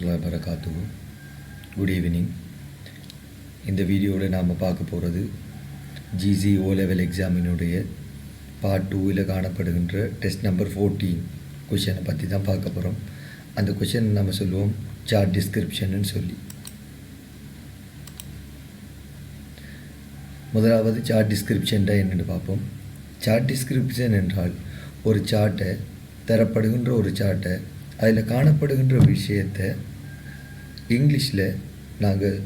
வரமத்துல்லாஹி வபரகாத்துஹு. Good evening. இந்த வீடியோவில் நாம் பார்க்க போகிறது ஜிசி ஓ லெவல் எக்ஸாமினுடைய பார்ட் 2ல் காணப்படுகின்ற டெஸ்ட் நம்பர் 14 கொஷனை பற்றி தான் பார்க்க போகிறோம். அந்த கொஷன் நம்ம சொல்லுவோம் சார்ட் டிஸ்கிரிப்ஷன்னு சொல்லி. முதலாவது சார்ட் டிஸ்கிரிப்ஷன்டா என்னென்னு பார்ப்போம். சார்ட் டிஸ்கிரிப்ஷன் என்றால் ஒரு சார்ட்டை தரப்படுகின்ற ஒரு சார்ட்டை அதில் காணப்படுகின்ற விஷயத்தை இங்கிலீஷில் நாங்கள்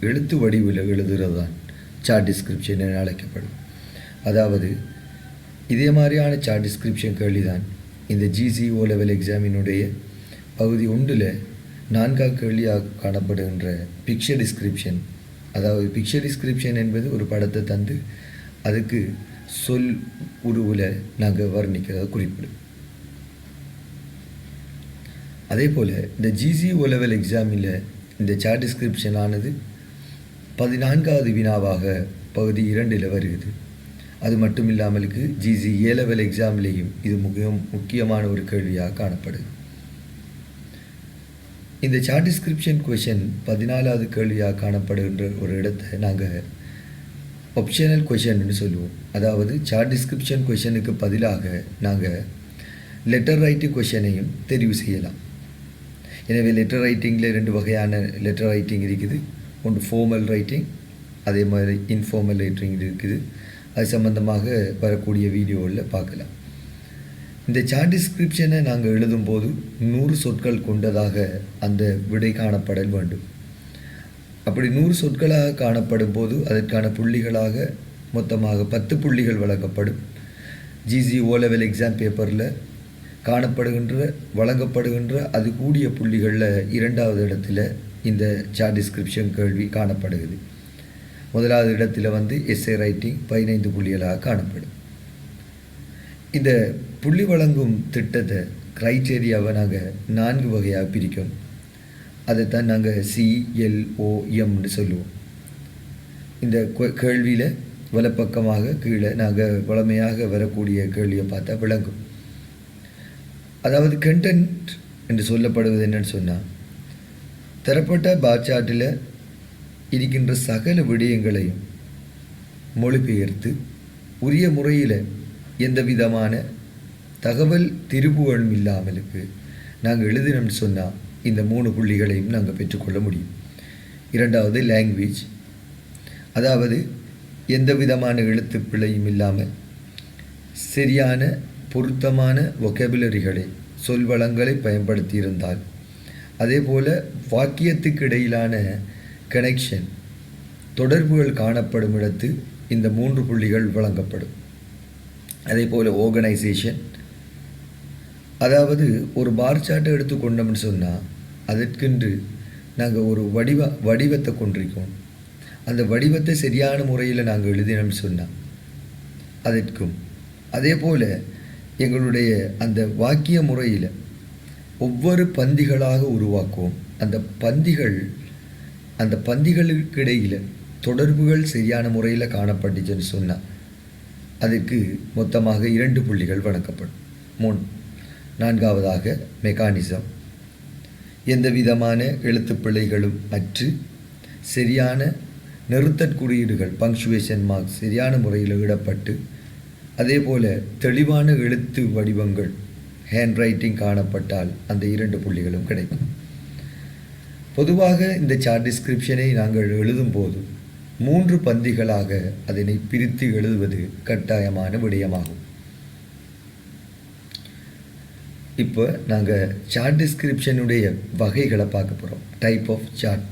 எழுத்து வடிவில் எழுதுகிறது தான் சார்ட் டிஸ்கிரிப்ஷன் என அழைக்கப்படும். அதாவது இதே மாதிரியான சார்ட் டிஸ்கிரிப்ஷன் கேள்வி தான் இந்த ஜிசி ஓ லெவல் எக்ஸாமினுடைய பகுதி 1ல் 4ஆம் கேள்வியாக காணப்படுகின்ற பிக்சர் டிஸ்கிரிப்ஷன். அதாவது பிக்சர் டிஸ்கிரிப்ஷன் என்பது ஒரு படத்தை தந்து அதுக்கு சொல் உருவில் நாங்கள் வர்ணிக்கிறத குறிப்பிடும். அதே போல் இந்த ஜிசி ஓ லெவல் எக்ஸாமில் இந்த சார்ட் டிஸ்கிரிப்ஷன் ஆனது 14வது வினாவாக பகுதி 2ல் வருகிறது. அது மட்டும் இல்லாமலுக்கு ஜிசி ஏ லெவல் எக்ஸாம்லேயும் இது முக்கியமான ஒரு கேள்வியாக காணப்படுது. இந்த சார்ட் டிஸ்கிரிப்ஷன் கொஷன் 14வது கேள்வியாக காணப்படுகின்ற ஒரு இடத்தை நாங்கள் ஆப்ஷனல் கொஷன்னு சொல்லுவோம். அதாவது சார்ட் டிஸ்கிரிப்ஷன் கொஷனுக்கு பதிலாக நாங்கள் லெட்டர் ரைட்டிங் கொஷனையும் தெரிவு செய்யலாம். எனவே லெட்டர் ரைட்டிங்கில் 2 வகையான லெட்டர் ரைட்டிங் இருக்குது. ஒன்று ஃபார்மல் ரைட்டிங், அதே மாதிரி இன்ஃபார்மல் ரைட்டிங் இருக்குது. அது சம்பந்தமாக வரக்கூடிய வீடியோவில் பார்க்கலாம். இந்த சார்ட் டிஸ்கிரிப்ஷனை நாங்கள் எழுதும்போது 100 சொற்கள் கொண்டதாக அந்த விடை காணப்படல் வேண்டும். அப்படி 100 சொற்களாக காணப்படும் போது அதற்கான புள்ளிகளாக மொத்தமாக 10 புள்ளிகள் வழங்கப்படும். ஜிசி ஓ லெவல் எக்ஸாம் பேப்பரில் வழங்கப்படுகின்ற அது கூடிய புள்ளிகளில் 2வது இடத்துல இந்த சார்ட் டிஸ்கிரிப்ஷன் கேள்வி காணப்படுகிறது. 1வது இடத்துல எஸ்ஏ ரைட்டிங் 15 புள்ளிகளாக காணப்படும். இந்த புள்ளி வழங்கும் திட்டத்தை க்ரைட்டேரியாவை நாங்கள் 4 வகையாக பிரிக்கணும். அதைத்தான் நாங்கள் CLOMன்னு சொல்லுவோம். இந்த கேள்வியில் வலப்பக்கமாக கீழே நாங்கள் வளமையாக வரக்கூடிய கேள்வியை பார்த்தா விளங்கும். அதாவது கண்டென்ட் என்று சொல்லப்படுவது என்னன்னு சொன்னால், தரப்பட்ட பார் சார்ட்டில் இருக்கின்ற சகல விடயங்களையும் மொழிபெயர்த்து உரிய முறையில் எந்த விதமான தகவல் திருப்புகளும் இல்லாமலுக்கு நாங்கள் எழுதினோம்னு சொன்னால் இந்த 3 புள்ளிகளையும் நாங்கள் பெற்றுக்கொள்ள முடியும். 2வது லாங்குவேஜ், அதாவது எந்த விதமான எழுத்து பிழையும் இல்லாமல் சரியான பொருத்தமான வொக்கபுலரிகளை சொல்வளங்களை பயன்படுத்தியிருந்தால், அதே போல் வாக்கியத்துக்கு இடையிலான கனெக்ஷன் தொடர்புகள் காணப்படும் இடத்து இந்த 3 புள்ளிகள் வழங்கப்படும். அதே போல் ஆர்கனைசேஷன், அதாவது ஒரு பார் சார்ட்டை எடுத்துக்கொண்டோம்னு சொன்னால் அதற்கென்று நாங்கள் ஒரு வடிவத்தை கொண்டிருக்கோம். அந்த வடிவத்தை சரியான முறையில் நாங்கள் எழுதினோம்னு சொன்னால் அதற்கும், அதே போல் எங்களுடைய அந்த வாக்கிய முறையில் ஒவ்வொரு பந்திகளாக உருவாக்குவோம். அந்த பந்திகளுக்கு இடையில் தொடர்புகள் சரியான முறையில் காணப்பட்டுச்சுன்னு சொன்னால் அதுக்கு மொத்தமாக 2 புள்ளிகள் வழங்கப்படும். 4வதாக மெக்கானிசம், எந்த விதமான எழுத்து பிழைகளும் அற்று சரியான நிறுத்தற் குறியீடுகள் பங்க்சுவேஷன் மார்க்ஸ் சரியான முறையில் இடப்பட்டு, அதே போல் தெளிவான எழுத்து வடிவங்கள் ஹேண்ட் ரைட்டிங் காணப்பட்டால் அந்த 2 புள்ளிகளும் கிடைக்கும். பொதுவாக இந்த சார்ட் டிஸ்கிரிப்ஷனை நாங்கள் எழுதும்போது 3 பந்திகளாக அதனை பிரித்து எழுதுவது கட்டாயமான விடயமாகும். இப்போ நாங்கள் சார்ட் டிஸ்கிரிப்ஷனுடைய வகைகளை பார்க்க போகிறோம். டைப் ஆஃப் சார்ட்,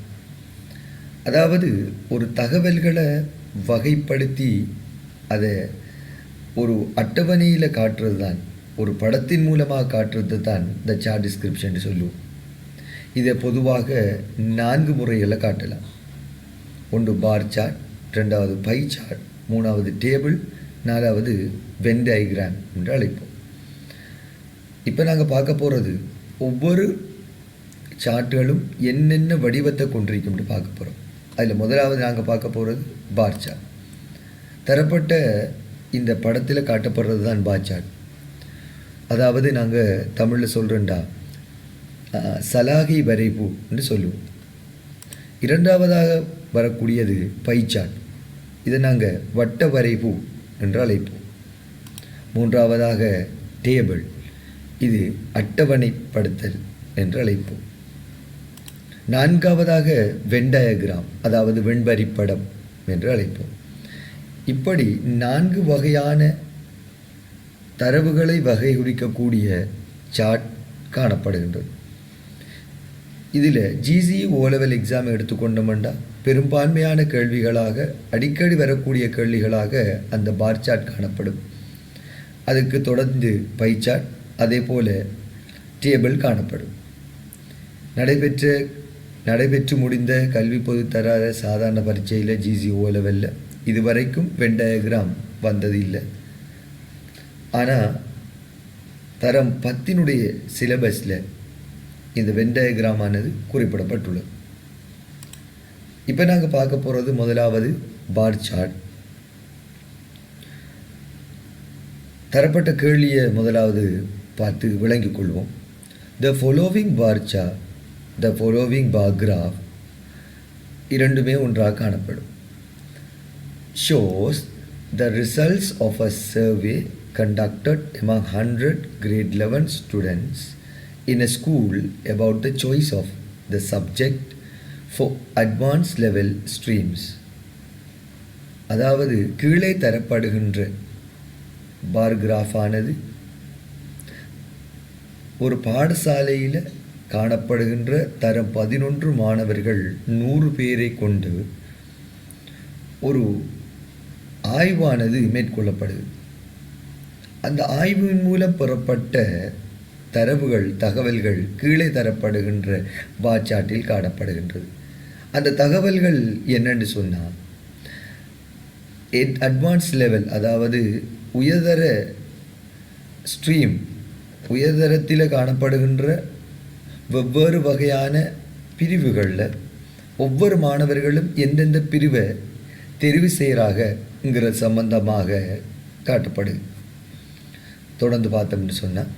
அதாவது ஒரு தகவல்களை வகைப்படுத்தி அதை ஒரு அட்டவணையில் காட்டுறது தான், ஒரு படத்தின் மூலமாக காட்டுறது தான் இந்த சார்ட் டிஸ்கிரிப்ஷன் சொல்லுவோம். இதை பொதுவாக 4 முறையில் காட்டலாம். 1 பார் சார்ட், 2வது பை சார்ட், 3வது டேபிள், 4வது வென் டயக்ராம் என்று அழைப்போம். இப்போ நாங்கள் பார்க்க போகிறது ஒவ்வொரு சார்ட்டுகளும் என்னென்ன வடிவத்தை கொண்டிருக்கும்னு பார்க்க போகிறோம். அதில் முதலாவது நாங்கள் பார்க்க போகிறது பார் சார்ட். தரப்பட்ட இந்த படத்தில் காட்டப்படுறது தான் பார் சார்ட். அதாவது நாங்கள் தமிழில் சொல்கிறோண்டா சலாகை வரைவு என்று சொல்லுவோம். இரண்டாவதாக வரக்கூடியது பை சார்ட். இதை நாங்கள் வட்ட வரைவு என்று அழைப்போம். மூன்றாவதாக டேபிள், இது அட்டவணைப்படுத்தல் என்று அழைப்போம். நான்காவதாக வென் டயக்ராம், அதாவது வெண்வரிப்படம் என்று அழைப்போம். இப்படி 4 வகையான தரவுகளை வகைகுறிக்கக்கூடிய சார்ட் காணப்படுகின்றது. இதில் GCE O-level எக்ஸாம் எடுத்துக்கொண்டோம்னா பெரும்பான்மையான கேள்விகளாக அடிக்கடி வரக்கூடிய கேள்விகளாக அந்த பார் சார்ட் காணப்படும். அதுக்கு தொடர்ந்து பை சார்ட், அதே போல் டேபிள் காணப்படும். நடைபெற்று முடிந்த கல்வி பொதுத்தர சாதாரண பரீட்சையில் GCE O-level இதுவரைக்கும் வென் டயக்ராம் வந்தது இல்லை. ஆனால் தரம் 10 சிலபஸில் இந்த வென் டயக்ராம் ஆனது குறிப்பிடப்பட்டுள்ளது. இப்போ நாங்கள் பார்க்க போகிறது முதலாவது பார் சார்ட். தரப்பட்ட கேள்வியை முதலாவது பார்த்து விளங்கிக் கொள்வோம். The following bar chart, the following bar graph இரண்டுமே ஒன்றாக காணப்படும். Shows the results of a survey conducted among 100 grade 11 students in a school about the choice of the subject for advanced level streams. அதாவது கீழே தரப்படுகின்ற bar graph ஆனது ஒரு பாடசாலையில் காணப்படுகின்ற தரம் 11 மாணவர்கள் 100 பேரை கொண்டு ஒரு ஆய்வானது மேற்கொள்ளப்படுது. அந்த ஆய்வின் மூலம் பெறப்பட்ட தகவல்கள் கீழே தரப்படுகின்ற பார் சார்ட்டில் காணப்படுகின்றது. அந்த தகவல்கள் என்னென்று சொன்னால், அட்வான்ஸ் லெவல், அதாவது உயர்தர ஸ்ட்ரீம், உயர்தரத்தில் காணப்படுகின்ற வெவ்வேறு வகையான பிரிவுகளில் ஒவ்வொரு மாணவர்களும் எந்தெந்த பிரிவை தெரிவு செய்கிறாங்கங்கிற சம்பந்தமாக காட்டப்படுது. தொடர்ந்து பார்த்தோம்னு சொன்னால்,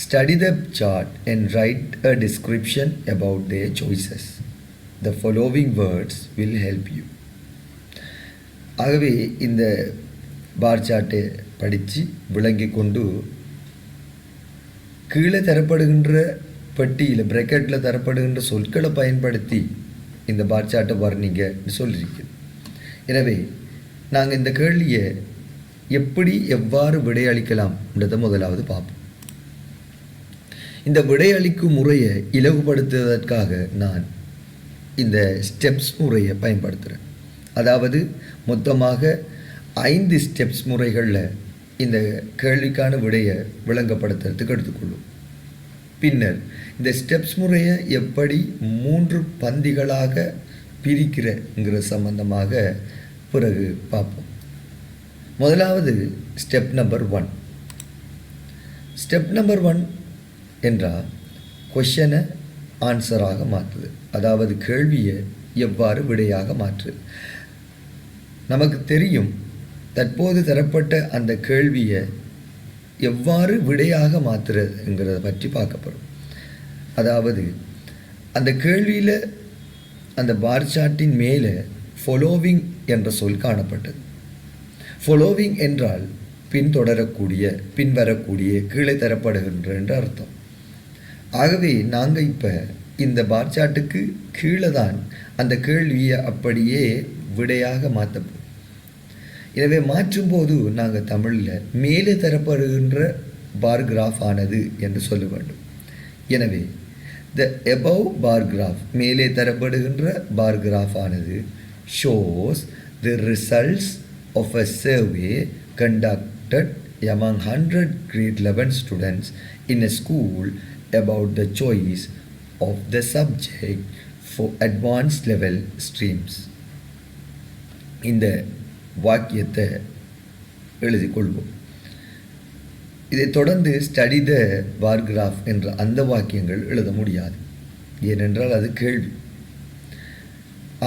study the chart and write a description about their choices. The following words will help you. ஆகவே இந்த பார் சார்ட்டை படித்து விளங்கி கொண்டு கீழே தரப்படுகின்ற பெட்டியில் பிராக்கெட்டில் தரப்படுகின்ற சொற்களை பயன்படுத்தி இந்த பார் சார்ட்டை வர்ணிங்கன்னு சொல்லியிருக்குது. எனவே நாங்கள் இந்த கேள்வியை எவ்வாறு விடையளிக்கலாம்ன்றதை முதலாவது பார்ப்போம். இந்த விடையளிக்கும் முறையை இலகுபடுத்துவதற்காக நான் இந்த ஸ்டெப்ஸ் முறையை பயன்படுத்துகிறேன். அதாவது மொத்தமாக 5 ஸ்டெப்ஸ் முறைகளில் இந்த கேள்விக்கான விடையை விளங்கப்படுத்துறதுக்கு எடுத்துக்கொள்ளும். பின்னர் இந்த ஸ்டெப்ஸ் முறையை எப்படி 3 பந்திகளாக பிரிக்கிறங்கிற சம்பந்தமாக பிறகு பார்ப்போம். முதலாவது ஸ்டெப் நம்பர் 1. ஸ்டெப் நம்பர் 1 என்றால் கொஷனை ஆன்சராக மாற்றுது. அதாவது கேள்வியை எவ்வாறு விடையாக மாற்றுது. நமக்கு தெரியும், தற்போது தரப்பட்ட அந்த கேள்வியை எவ்வாறு விடையாக மாற்றுறதுங்கிறத பற்றி பார்க்கப்படும். அதாவது அந்த கேள்வியில் அந்த பார் சார்ட்டின் மேலே ஃபாலோவிங் என்ற சொல் காணப்பட்டது. ஃபாலோவிங் என்றால் பின்வரக்கூடிய, கீழே தரப்படுகின்ற என்று அர்த்தம். ஆகவே நாங்கள் இப்போ இந்த பார் சார்ட்டுக்கு கீழே தான் அந்த கேள்வியை அப்படியே விடையாக மாற்றப்படும். எனவே மாற்றும்போது நாங்கள் தமிழில் மேலே தரப்படுகின்ற பார் கிராஃப் ஆனது என்று சொல்ல வேண்டும். எனவே த above பார் கிராஃப், மேலே தரப்படுகின்ற பார் கிராஃப் ஆனது shows the results of a survey conducted among 100 grade 11 students in a school about the choice of the subject for advanced level streams. இந்த வாக்கியத்தை எழுதி கொள்வோம். இதை தொடர்ந்து ஸ்டடி த பார் கிராஃப் என்ற அந்த வாக்கியங்கள் எழுத முடியாது, ஏனென்றால் அது கேள்வி.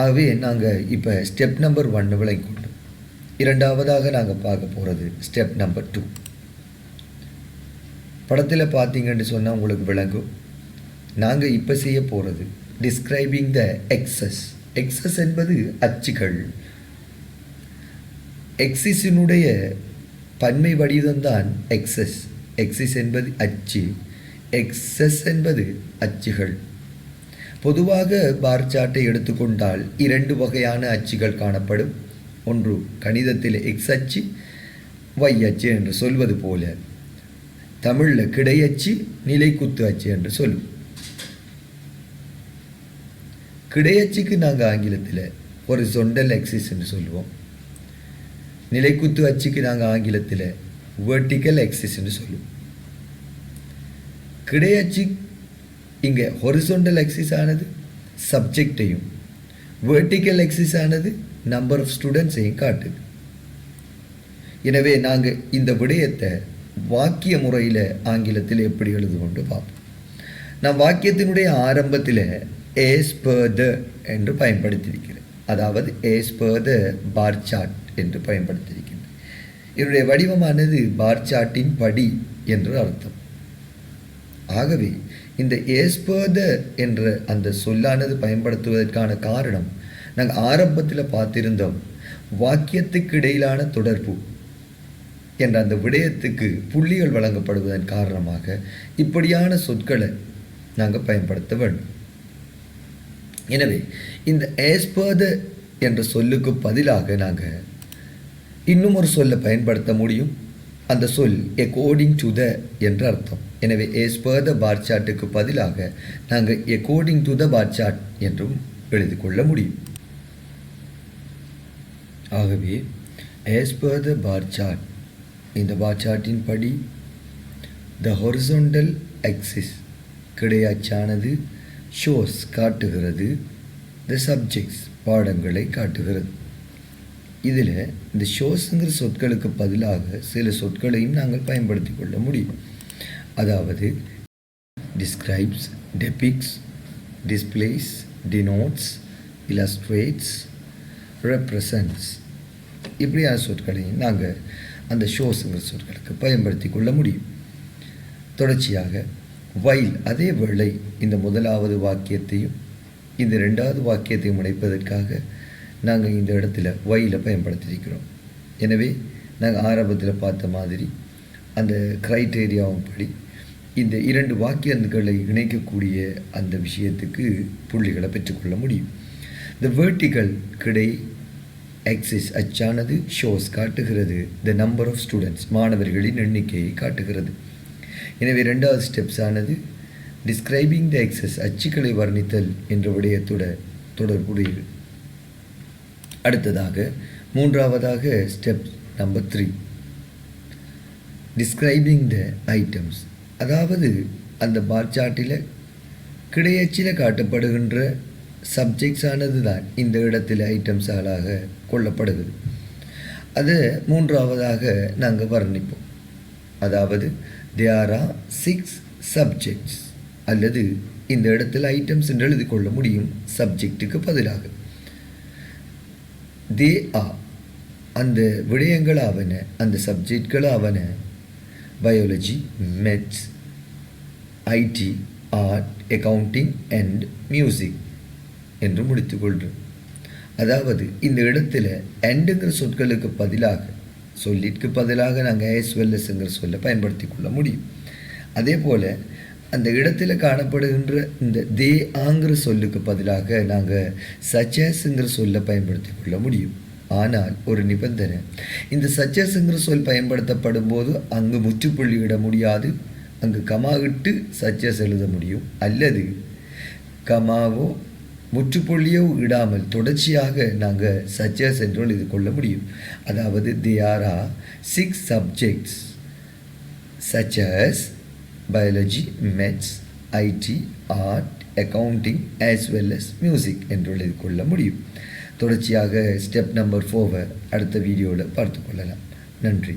ஆகவே நாங்கள் இப்போ ஸ்டெப் நம்பர் 1 விளங்கி கொண்டோம். இரண்டாவதாக நாங்கள் பார்க்க போகிறது ஸ்டெப் நம்பர் 2. படத்தில் பார்த்தீங்கன்னு சொன்னால் உங்களுக்கு விளங்கும். நாங்கள் இப்போ செய்ய போகிறது டிஸ்கிரைபிங் த எக்ஸஸ். எக்ஸஸ் என்பது அச்சுகள். எக்ஸிஸினுடைய பன்மை வடிவம்தான் எக்ஸஸ். எக்ஸிஸ் என்பது அச்சு, எக்ஸஸ் என்பது அச்சுகள். பொதுவாக பார் சார்ட்டை எடுத்துக்கொண்டால் 2 வகையான அச்சுகள் காணப்படும். ஒன்று கணிதத்தில் எக்ஸ் அச்சு, ஒய் அச்சு என்று சொல்வது போல தமிழில் கிடையச்சு, நிலைக்குத்து அச்சு என்று சொல்லும். கிடையச்சுக்கு நாங்கள் ஆங்கிலத்தில் ஹொரிசான்டல் ஆக்சிஸ் என்று சொல்லுவோம். நிலைக்குத்து அச்சுக்கு நாங்கள் ஆங்கிலத்தில் வெர்டிக்கல் ஆக்சிஸ் என்று சொல்லுவோம். கிடையச்சு இங்கே ஹொரிசான்டல் ஆக்சிஸ் ஆனது சப்ஜெக்டையும், வெர்டிக்கல் ஆக்சிஸ் ஆனது நம்பர் ஆஃப் ஸ்டூடெண்ட்ஸையும் காட்டுது. எனவே நாங்கள் இந்த விடயத்தை வாக்கிய முறையில் ஆங்கிலத்தில் எப்படி எழுதுகொண்டு பார்ப்போம். நான் வாக்கியத்தினுடைய ஆரம்பத்தில் as per the என்று பயன்படுத்தியிருக்கிறேன். அதாவது as per the bar chart என்று பயன்படுத்தியிருக்கிறேன். இதனுடைய வடிவமானது பார் சார்ட்டின் படி என்று அர்த்தம். ஆகவே இந்த as per the என்ற அந்த சொல்லானது பயன்படுத்துவதற்கான காரணம் நாங்கள் ஆரம்பத்தில் பார்த்திருந்தோம். வாக்கியத்துக்கு இடையிலான தொடர்பு என்ற அந்த விடயத்துக்கு புள்ளிகள் வழங்கப்படுவதன் காரணமாக இப்படியான சொற்களை நாங்கள் பயன்படுத்த வேண்டும். எனவே இந்த as per the என்ற சொல்லுக்கு பதிலாக நாங்கள் இன்னும் ஒரு சொல்லை பயன்படுத்த முடியும். அந்த சொல் according to the என்ற அர்த்தம். எனவே as per the bar chartக்கு பதிலாக நாங்கள் according to the bar chart என்றும் எழுதி கொள்ள முடியும். ஆகவே as per the bar chart, இந்த பார் சார்ட்டின் படி the horizontal axis கிடையாச்சானது ஷோஸ் காட்டுகிறது, the subjects பாடங்களை காட்டுகிறது. இதில் இந்த ஷோஸுங்கிற சொற்களுக்கு பதிலாக சில சொற்களையும் நாங்கள் பயன்படுத்தி கொள்ள முடியும். அதாவது describes, depicts, displays, denotes, illustrates, represents இப்படியான சொற்களையும் நாங்கள் அந்த ஷோஸுங்கிற சொற்களுக்கு பயன்படுத்தி கொள்ள முடியும். தொடர்ச்சியாக வைல் அதே வேளை இந்த முதலாவது வாக்கியத்தையும் இந்த 2வது வாக்கியத்தையும் இணைப்பதற்காக நாங்கள் இந்த இடத்துல வைலை பயன்படுத்தியிருக்கிறோம். எனவே நாங்கள் ஆரம்பத்தில் பார்த்த மாதிரி அந்த க்ரைட்டேரியாவும் படி இந்த 2 வாக்கியங்களை இணைக்கக்கூடிய அந்த விஷயத்துக்கு புள்ளிகளை பெற்றுக்கொள்ள முடியும். இந்த வெர்டிக்கல் கிடை ஆக்சிஸ் அச்சானது ஷோஸ் காட்டுகிறது, த நம்பர் ஆஃப் ஸ்டூடெண்ட்ஸ் மாணவர்களின் எண்ணிக்கையை காட்டுகிறது. எனவே 2வது ஸ்டெப்ஸ் ஆனது டிஸ்கிரைபிங் த ஆக்சிஸ் அச்சுக்களை வர்ணித்தல் என்ற விடயத்தோட தொடர்புடையது. அடுத்ததாக 3வதாக step number 3 describing the items. அதாவது அந்த பார் சார்ட்டில் கிடையச்சில் காட்டப்படுகின்ற சப்ஜெக்ட்ஸ் ஆனது தான் இந்த இடத்தில் ஐட்டம்ஸாலாக கொள்ளப்படுகிறது. அது 3வதாக நாங்கள் வர்ணிப்போம். அதாவது there are 6 subjects அல்லது இந்த இடத்தில் ஐட்டம்ஸ் என்று எழுதி கொள்ள முடியும் சப்ஜெக்ட்டுக்கு பதிலாக. they are அந்த விடயங்கள் ஆவன, அந்த சப்ஜெக்ட்கள் ஆவன biology, maths, IT, art, accounting and music என்று முடித்துக்கொள்கிறோம். அதாவது இந்த இடத்துல அண்டுங்கிற சொற்களுக்கு பதிலாக, சொல்லிற்கு பதிலாக நாங்கள் as well asங்கிற சொல்லை பயன்படுத்தி கொள்ள முடியும். அதே போல் அந்த இடத்துல காணப்படுகின்ற இந்த தே ஆங்கிற சொல்லுக்கு பதிலாக நாங்கள் such asங்கிற சொல்லை பயன்படுத்தி கொள்ள முடியும். ஆனால் ஒரு நிபந்தனை, இந்த such asங்கிற சொல் பயன்படுத்தப்படும் போது அங்கு முற்றுப்புள்ளி இட முடியாது, அங்கு கமாவிட்டு such as எழுத முடியும். அல்லது கமாவோ முற்றுப்புள்ளியோ இடாமல் தொடர்ச்சியாக நாங்கள் such as என்று எழுதி கொள்ள முடியும். அதாவது there are 6 subjects such as biology, maths, IT, art, accounting as well as music என்று எழுதி கொள்ள முடியும். தொடர்ச்சியாக ஸ்டெப் நம்பர் 4 அடுத்த வீடியோவில் பார்த்து கொள்ளலாம். நன்றி.